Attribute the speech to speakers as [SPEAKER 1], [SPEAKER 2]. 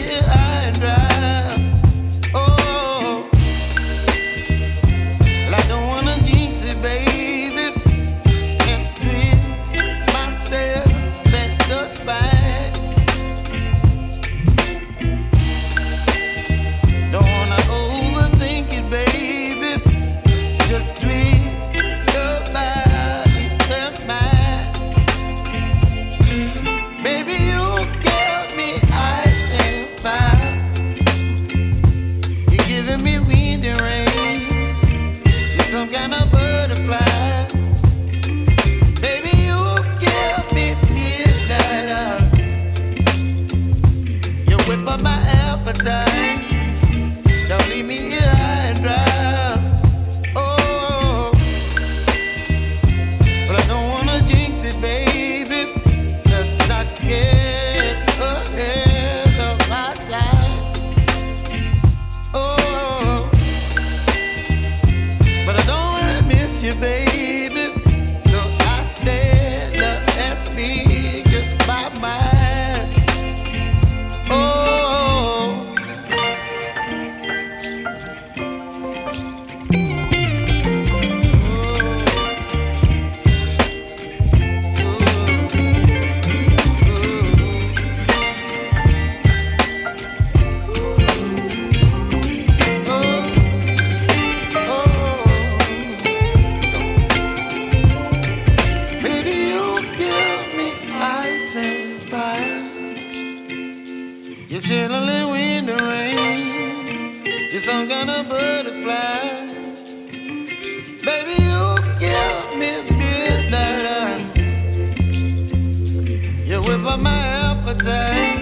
[SPEAKER 1] here high and dry. Oh, well, I don't wanna jinx it, baby, and twist myself at the spine. Don't wanna overthink it, baby. It's just twist your body and mine. Baby, you give me ice and fire. You're giving me wind and rain. You're some kind of butterfly. Baby, you give me midnight. You whip up my appetite. Don't leave me here high and dry. Oh, but I don't wanna jinx it, baby. Let's not get ahead of my time. Oh, but I don't wanna miss you, baby. So I stand up and speak my mind. Oh. Baby, you give me ice and fire. You're chilling wind and rain. You're some kind of butterfly. Baby, you give me midnight. You whip up my appetite.